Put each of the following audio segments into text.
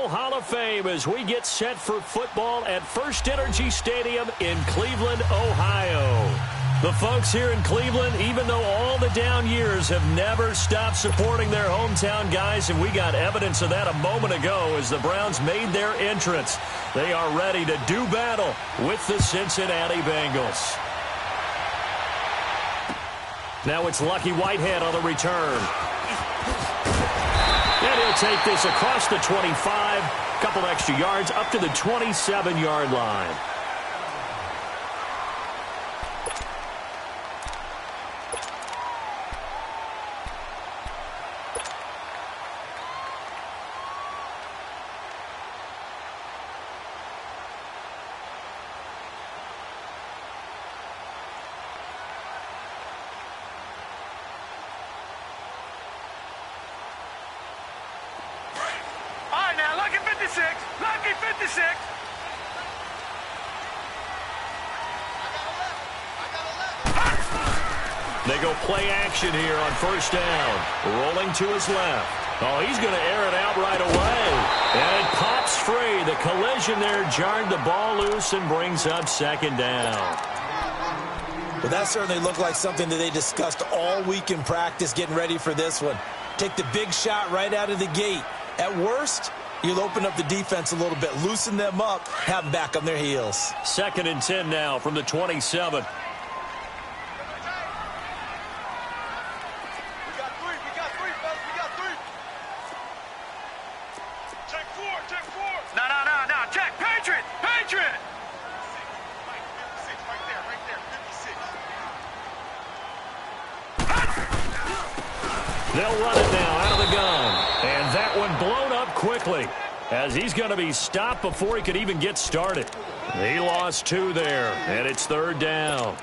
Pro Hall of Fame as we get set for football at First Energy Stadium in Cleveland, Ohio. The folks here in Cleveland, even though all the down years, have never stopped supporting their hometown guys, and we got evidence of that a moment ago as the Browns made their entrance. They are ready to do battle with the Cincinnati Bengals. Now it's Lucky Whitehead on the return. And he'll take this across the 25, a couple extra yards up to the 27-yard line. Lucky 56. They go play action here on first down. Rolling to his left. Oh, he's going to air it out right away. And it pops free. The collision there jarred the ball loose and brings up second down. Well, that certainly looked like something that they discussed all week in practice getting ready for this one. Take the big shot right out of the gate. At worst, you'll open up the defense a little bit, loosen them up, have them back on their heels. 2nd and 10 now from the 27. They'll run it now out of the gun. And that one blown up quickly as he's going to be stopped before he could even get started. He lost 2 there, and it's 3rd down.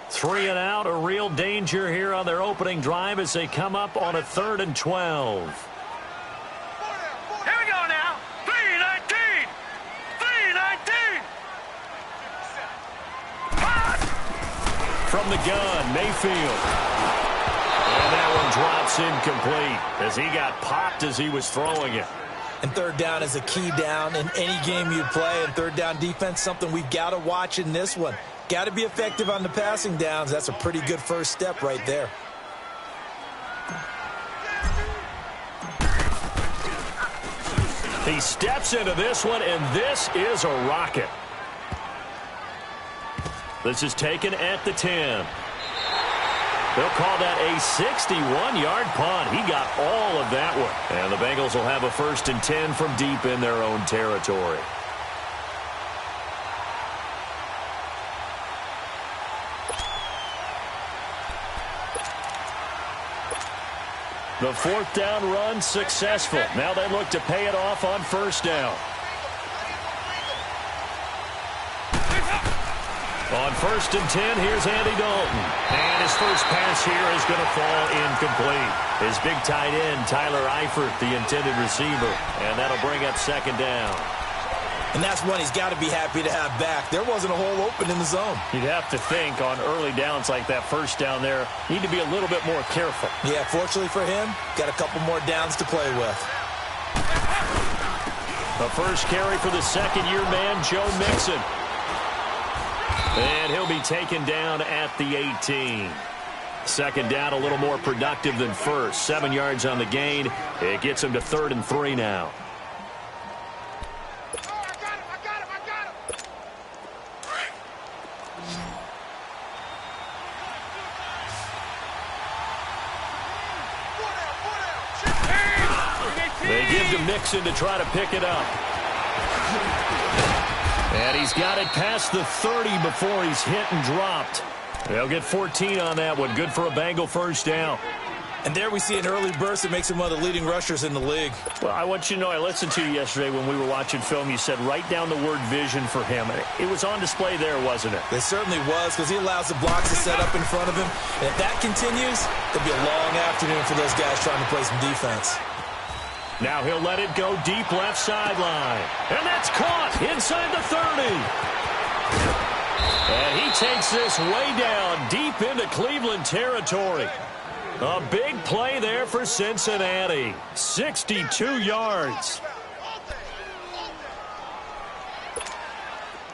Three and out, a real danger here on their opening drive as they come up on a 3rd and 12. Here we go now. 3-19. 3-19. From the gun, Mayfield. And that one drops incomplete as he got popped as he was throwing it. And 3rd down is a key down in any game you play. And 3rd down defense, something we've got to watch in this one. Got to be effective on the passing downs. That's a pretty good first step right there. He steps into this one, and this is a rocket. This is taken at the 10. They'll call that a 61-yard punt. He got all of that one. And the Bengals will have a 1st and 10 from deep in their own territory. The 4th down run successful. Now they look to pay it off on 1st down. On 1st and 10, here's Andy Dalton. And his first pass here is going to fall incomplete. His big tight end, Tyler Eifert, the intended receiver. And that'll bring up 2nd down. And that's one he's got to be happy to have back. There wasn't a hole open in the zone. You'd have to think on early downs like that 1st down there, need to be a little bit more careful. Yeah, fortunately for him, got a couple more downs to play with. The first carry for the second-year man, Joe Mixon. And he'll be taken down at the 18. 2nd down, a little more productive than 1st. 7 yards on the gain. It gets him to 3rd and 3 now. They give to Mixon to try to pick it up. And he's got it past the 30 before he's hit and dropped. They'll get 14 on that one. Good for a Bengal 1st down. And there we see an early burst that makes him one of the leading rushers in the league. Well, I want you to know, I listened to you yesterday when we were watching film. You said write down the word vision for him. It was on display there, wasn't it? It certainly was, because he allows the blocks to set up in front of him. And if that continues, it'll be a long afternoon for those guys trying to play some defense. Now he'll let it go deep left sideline. And that's caught inside the 30. And he takes this way down deep into Cleveland territory. A big play there for Cincinnati. 62 yards.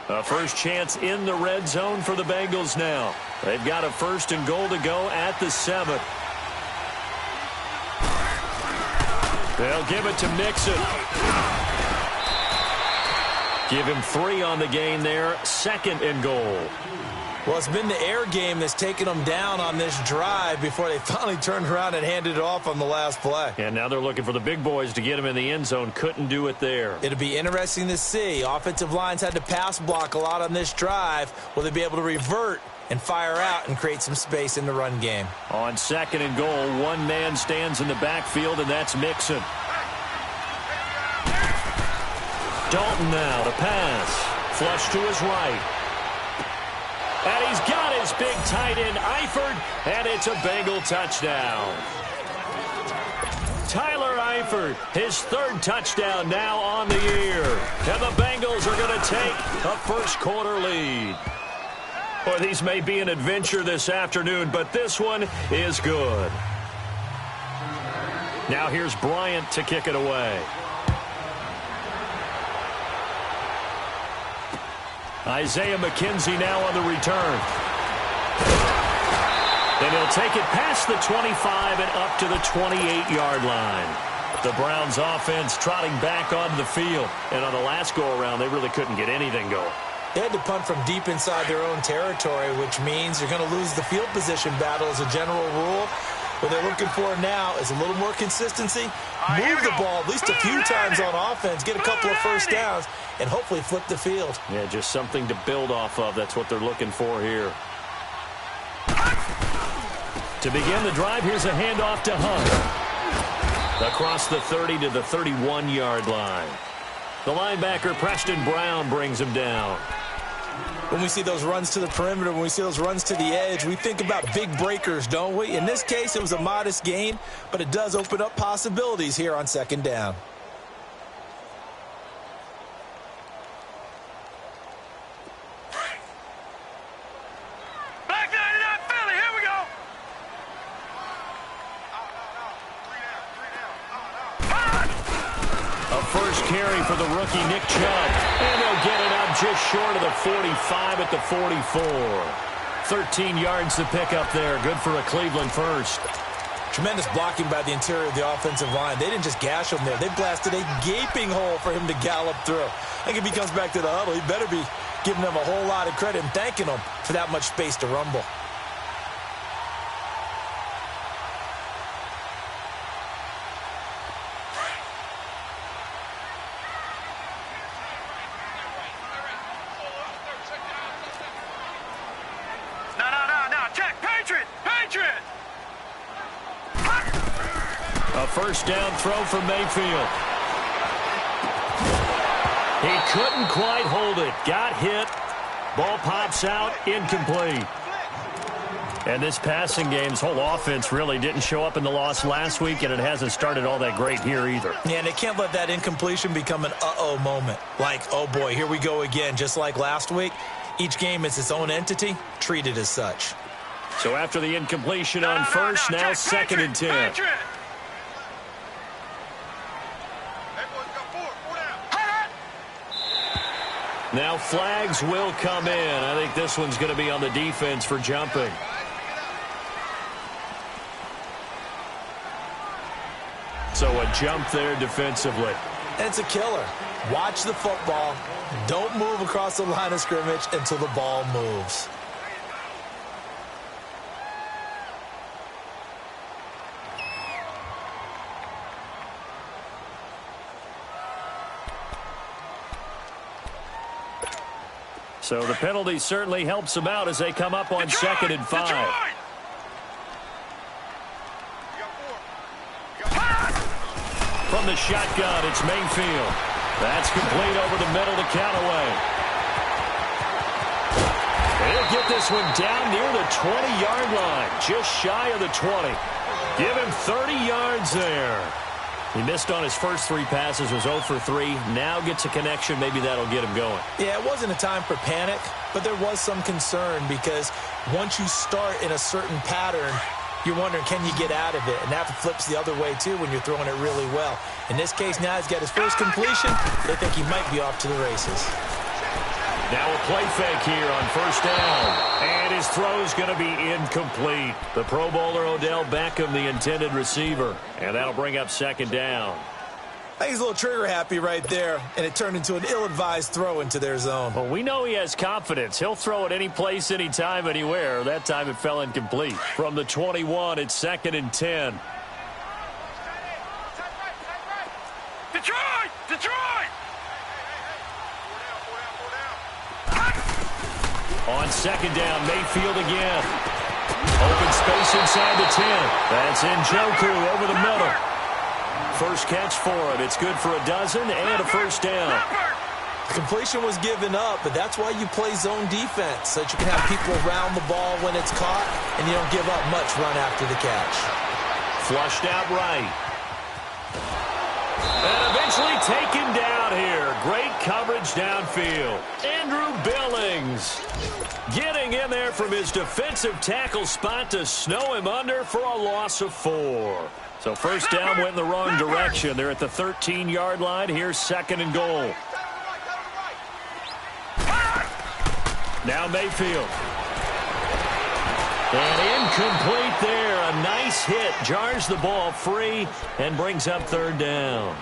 A first chance in the red zone for the Bengals now. They've got a 1st and goal to go at the 7. They'll give it to Mixon. Give him 3 on the gain there. 2nd and goal. Well, it's been the air game that's taken them down on this drive before they finally turned around and handed it off on the last play. And now they're looking for the big boys to get him in the end zone. Couldn't do it there. It'll be interesting to see. Offensive lines had to pass block a lot on this drive. Will they be able to revert and fire out and create some space in the run game? On 2nd and goal, one man stands in the backfield, and that's Mixon. Dalton now to pass. Flush to his right. And he's got his big tight end, Eifert, and it's a Bengal touchdown. Tyler Eifert, his 3rd touchdown now on the year. And the Bengals are going to take a first-quarter lead. Well, these may be an adventure this afternoon, but this one is good. Now here's Bryant to kick it away. Isaiah McKenzie now on the return. And he'll take it past the 25 and up to the 28-yard line. The Browns offense trotting back onto the field. And on the last go-around, they really couldn't get anything going. They had to punt from deep inside their own territory, which means you're going to lose the field position battle as a general rule. What they're looking for now is a little more consistency. Move the ball at least a few times on offense, get a couple of first downs, and hopefully flip the field. Yeah, just something to build off of. That's what they're looking for here. To begin the drive, here's a handoff to Hunt. Across the 30 to the 31-yard line. The linebacker, Preston Brown, brings him down. When we see those runs to the perimeter, when we see those runs to the edge, we think about big breakers, don't we? In this case, it was a modest gain, but it does open up possibilities here on 2nd down. Black 99 Philly, here we go. A first carry for the rookie Nick Chubb. And they'll get it up just short of the 45 at the 44. 13 yards to pick up there. Good for a Cleveland first. Tremendous blocking by the interior of the offensive line. They didn't just gash him there. They blasted a gaping hole for him to gallop through. I think if he comes back to the huddle, he better be giving them a whole lot of credit and thanking them for that much space to rumble. A first down throw for Mayfield. He couldn't quite hold it. Got hit. Ball pops out. Incomplete. And this passing game's whole offense really didn't show up in the loss last week, and it hasn't started all that great here either. Yeah, and they can't let that incompletion become an uh-oh moment. Like, oh boy, here we go again. Just like last week, each game is its own entity, treated as such. So after the incompletion on first, now 2nd and 10. Now flags will come in. I think this one's going to be on the defense for jumping. So a jump there defensively. And it's a killer. Watch the football. Don't move across the line of scrimmage until the ball moves. So the penalty certainly helps them out as they come up on 2nd and 5. From the shotgun, it's Mayfield. That's complete over the middle to Callaway. He'll get this one down near the 20-yard line, just shy of the 20. Give him 30 yards there. He missed on his first 3 passes, was 0 for 3. Now gets a connection. Maybe that'll get him going. Yeah, it wasn't a time for panic, but there was some concern because once you start in a certain pattern, you're wondering, can you get out of it? And that flips the other way, too, when you're throwing it really well. In this case, now he's got his first completion. They think he might be off to the races. Now a play fake here on first down. And his throw's going to be incomplete. The Pro Bowler Odell Beckham, the intended receiver. And that'll bring up second down. I think he's a little trigger happy right there, and it turned into an ill-advised throw into their zone. Well, we know he has confidence. He'll throw it any place, anytime, anywhere. That time it fell incomplete. From the 21, it's 2nd and 10. Detroit! Detroit! On second down, Mayfield again. Open space inside the 10. That's Njoku over the middle. First catch for him. It's good for a dozen and a first down. The completion was given up, but that's why you play zone defense, so that you can have people around the ball when it's caught, and you don't give up much run after the catch. Flushed out right. And eventually taken down here. Great coverage downfield. Andrew Billings getting in there from his defensive tackle spot to snow him under for a loss of 4. So first down went in the wrong direction. They're at the 13-yard line. Here's 2nd and goal. Now Mayfield. And incomplete there. A nice hit. Jars the ball free and brings up 3rd down.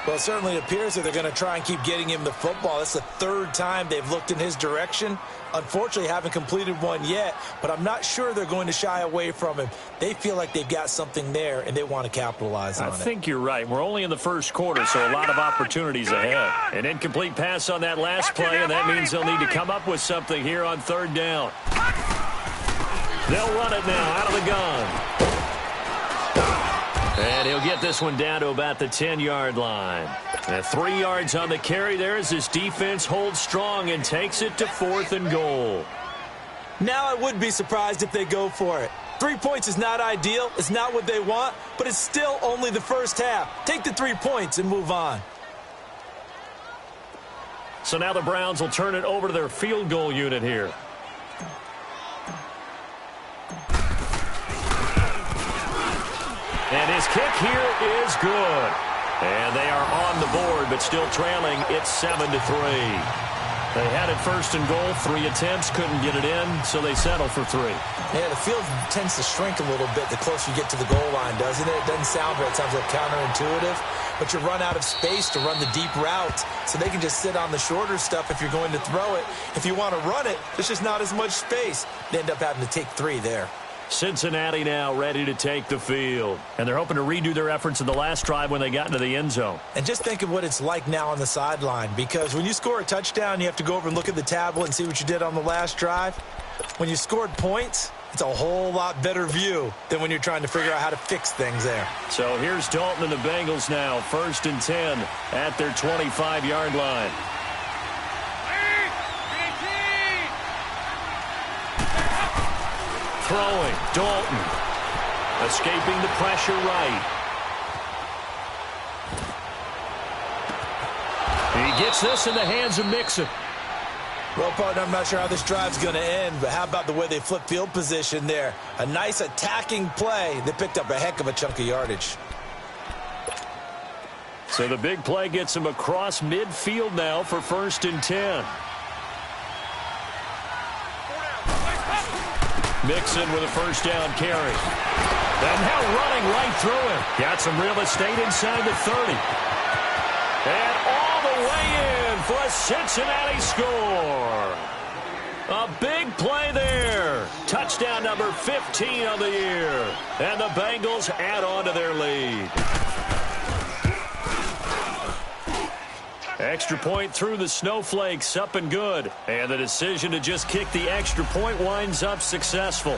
Well, it certainly appears that they're going to try and keep getting him the football. It's the 3rd time they've looked in his direction. Unfortunately, haven't completed one yet, but I'm not sure they're going to shy away from him. They feel like they've got something there, and they want to capitalize on it. I think you're right. We're only in the first quarter, so a lot of opportunities ahead. An incomplete pass on that last play, and that means they'll need to come up with something here on 3rd down. They'll run it now out of the gun. And he'll get this one down to about the 10-yard line. And 3 yards on the carry there as his defense holds strong and takes it to 4th and goal. Now I would be surprised if they go for it. 3 points is not ideal. It's not what they want, but it's still only the first half. Take the 3 points and move on. So now the Browns will turn it over to their field goal unit here. And his kick here is good. And they are on the board, but still trailing. It's 7-3. They had it 1st and goal. 3 attempts, couldn't get it in, so they settle for 3. Yeah, the field tends to shrink a little bit the closer you get to the goal line, doesn't it? It doesn't sound right. It sounds like counterintuitive. But you run out of space to run the deep route, so they can just sit on the shorter stuff if you're going to throw it. If you want to run it, there's just not as much space. They end up having to take 3 there. Cincinnati now ready to take the field. And they're hoping to redo their efforts in the last drive when they got into the end zone. And just think of what it's like now on the sideline, because when you score a touchdown, you have to go over and look at the tablet and see what you did on the last drive. When you scored points, it's a whole lot better view than when you're trying to figure out how to fix things there. So here's Dalton and the Bengals now, 1st and 10 at their 25-yard line. Throwing, Dalton. Escaping the pressure right. He gets this in the hands of Mixon. Well, partner, I'm not sure how this drive's going to end, but how about the way they flip field position there? A nice attacking play. They picked up a heck of a chunk of yardage. So the big play gets him across midfield now for 1st and 10. Mixon with a first down carry. And now running right through him. Got some real estate inside the 30. And all the way in for a Cincinnati score. A big play there. Touchdown number 15 of the year. And the Bengals add on to their lead. Extra point through the snowflakes, up and good. And the decision to just kick the extra point winds up successful.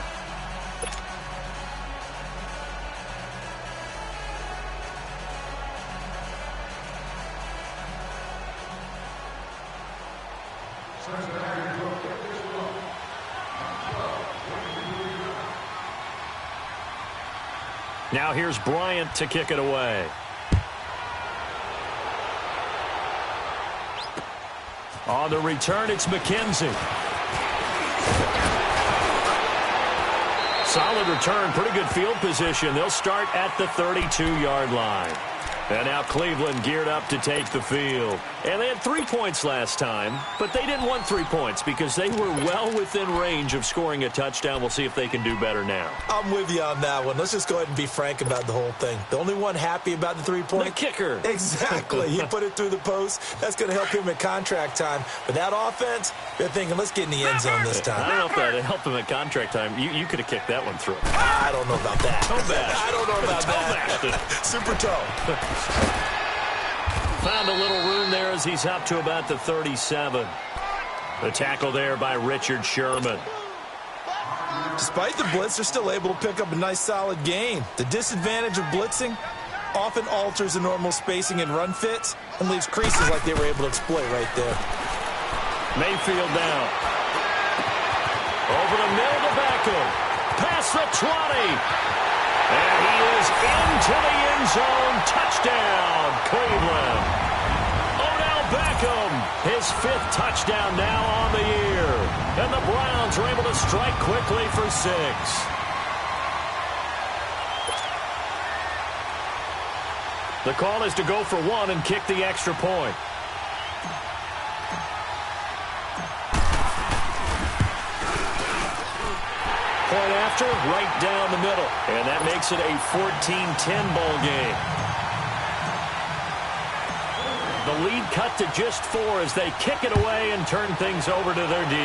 Now here's Bryant to kick it away. On the return, it's McKenzie. Solid return, pretty good field position. They'll start at the 32-yard line. And now Cleveland geared up to take the field. And they had 3 points last time, but they didn't want 3 points because they were well within range of scoring a touchdown. We'll see if they can do better now. I'm with you on that one. Let's just go ahead and be frank about the whole thing. The only one happy about the 3-point? The kicker. Exactly. He put it through the post. That's going to help him at contract time. But that offense, they're thinking, let's get in the end zone this time. I don't know if that helped him at contract time. You could have kicked that one through. I don't know about that. I don't know about that. Super toe. Found a little room there as he's up to about the 37. The tackle there by Richard Sherman. Despite the blitz, they're still able to pick up a nice, solid gain. The disadvantage of blitzing often alters the normal spacing and run fits and leaves creases like they were able to exploit right there. Mayfield down. Over the middle to Beckham. Past the 20. And he is into the end zone. Touchdown, Cleveland. Odell Beckham, his 5th touchdown now on the year. And the Browns are able to strike quickly for 6. The call is to go for 1 and kick the extra point. Point after, right down the middle. And that makes it a 14-10 ball game. The lead cut to just 4 as they kick it away and turn things over to their D.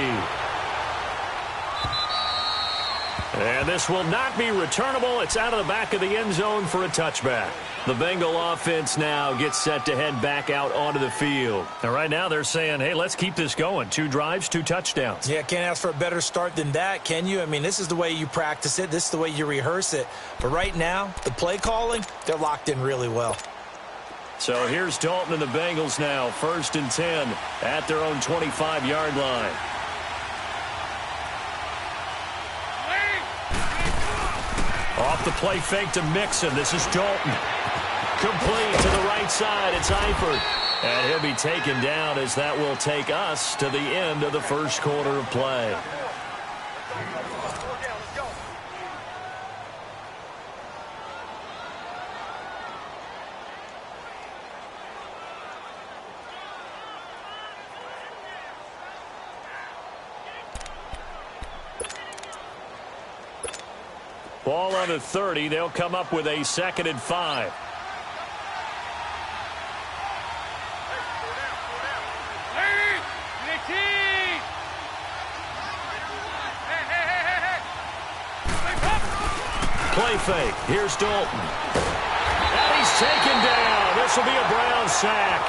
And this will not be returnable. It's out of the back of the end zone for a touchback. The Bengal offense now gets set to head back out onto the field. And right now they're saying, hey, let's keep this going. 2 drives, 2 touchdowns. Yeah, can't ask for a better start than that, can you? I mean, this is the way you practice it. This is the way you rehearse it. But right now, the play calling, they're locked in really well. So here's Dalton and the Bengals now. 1st and 10 at their own 25-yard line. Off the play fake to Mixon. This is Dalton. Complete to the right side. It's Eifert. And he'll be taken down as that will take us to the end of the first quarter of play. Ball on the 30. They'll come up with a 2nd and 5. Play fake. Here's Dalton. And he's taken down. This will be a Brown sack.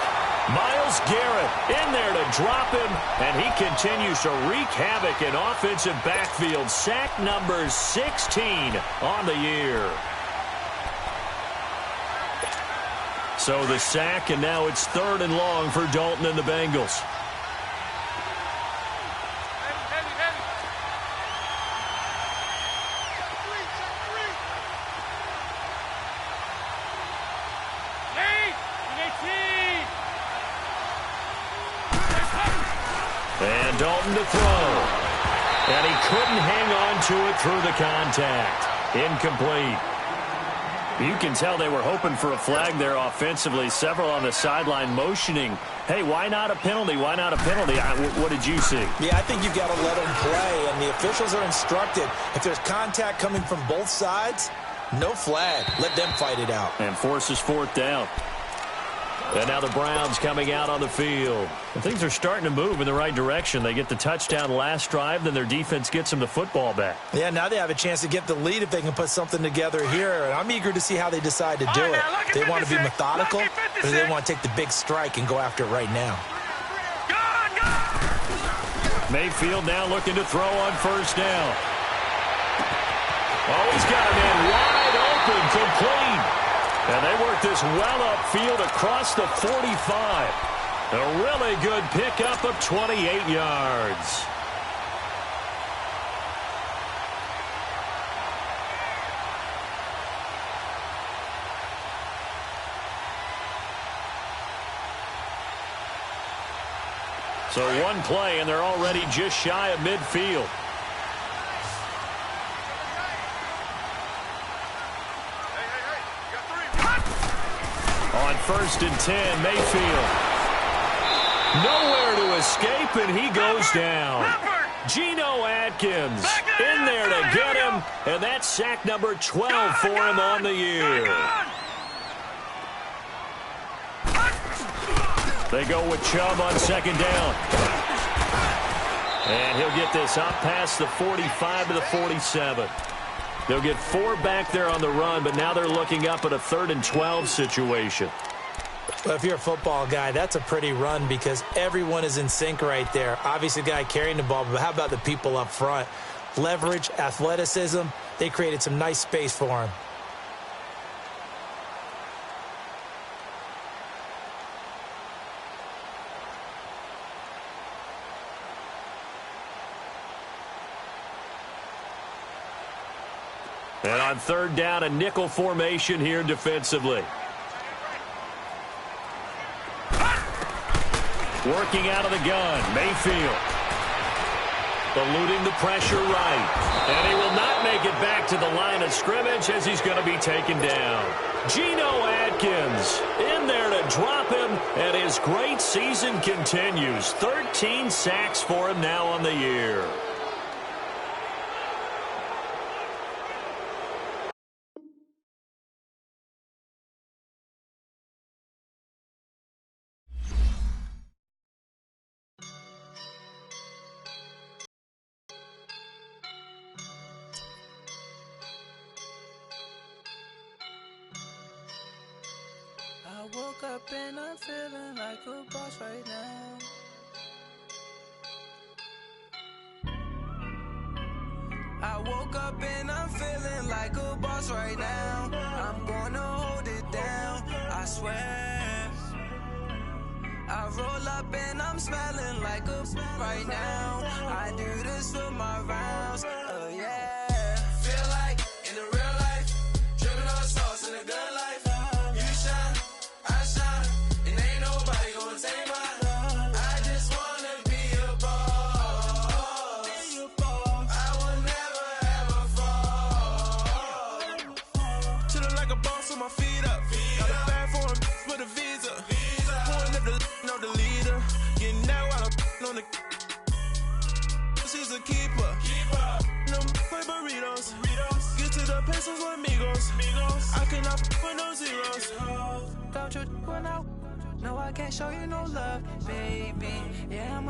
Myles Garrett in there to drop him, and he continues to wreak havoc in offensive backfield. Sack number 16 on the year. So the sack, and now it's 3rd and long for Dalton and the Bengals. And Dalton to throw. And he couldn't hang on to it through the contact. Incomplete. You can tell they were hoping for a flag there offensively. Several on the sideline motioning, hey, why not a penalty? Why not a penalty? What did you see? Yeah, I think you've got to let them play, and the officials are instructed. If there's contact coming from both sides, no flag. Let them fight it out. And forces 4th down. And now the Browns coming out on the field. And things are starting to move in the right direction. They get the touchdown last drive, then their defense gets them the football back. Yeah, now they have a chance to get the lead if they can put something together here. And I'm eager to see how they decide to do it. They want to be methodical, or do they want to take the big strike and go after it right now? Mayfield now looking to throw on 1st down. Oh, he's got a man wide open, complete. And they work this well upfield across the 45. A really good pickup of 28 yards. So one play, and they're already just shy of midfield. On 1st and 10, Mayfield. Nowhere to escape, and he goes down. Geno Atkins in there to get him, and that's sack number 12 for him on the year. They go with Chubb on 2nd down. And he'll get this up past the 45 to the 47. They'll get 4 back there on the run, but now they're looking up at a 3rd and 12 situation. Well, if you're a football guy, that's a pretty run because everyone is in sync right there. Obviously, the guy carrying the ball, but how about the people up front? Leverage, athleticism, they created some nice space for him. And on 3rd down, a nickel formation here defensively. Working out of the gun, Mayfield. Eluding the pressure right. And he will not make it back to the line of scrimmage as he's going to be taken down. Geno Atkins in there to drop him, and his great season continues. 13 sacks for him now on the year. I woke up and I'm feeling like a boss right now. I woke up and I'm feeling like a boss right now. I'm gonna hold it down, I swear. I roll up and I'm smelling like a right now. I do this for my rounds, yeah. Feel like in the real life, dripping on sauce in a good life. You shine, I shine, and ain't nobody gonna take mine. I just wanna be a boss. I will never ever fall. Chillin' like a boss with my feet up. Got a bag for him with a visa. Pulling up the know the leader. Getting that while I'm on the. She's a keeper. No play burritos. Get to the pesos with amigos. I cannot with no zeros. Don't you run out? No, I can't show you no love, baby. Yeah,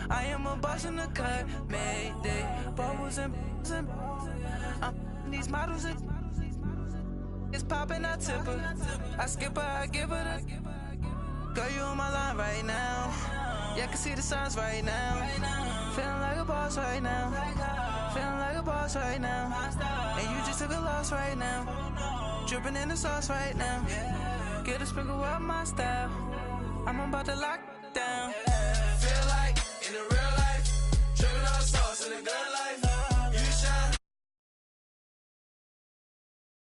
I am a boss in the cut. Mayday. Bubbles and these models are. It's popping, I tip her. I skip her, I give her the. Girl, you on my line right now. Yeah, I can see the signs right now. Feeling like a boss right now. Feeling like a boss right now. And you just took a loss right now. Dripping in the sauce right now. Get a sprinkle up my style. I'm about to lock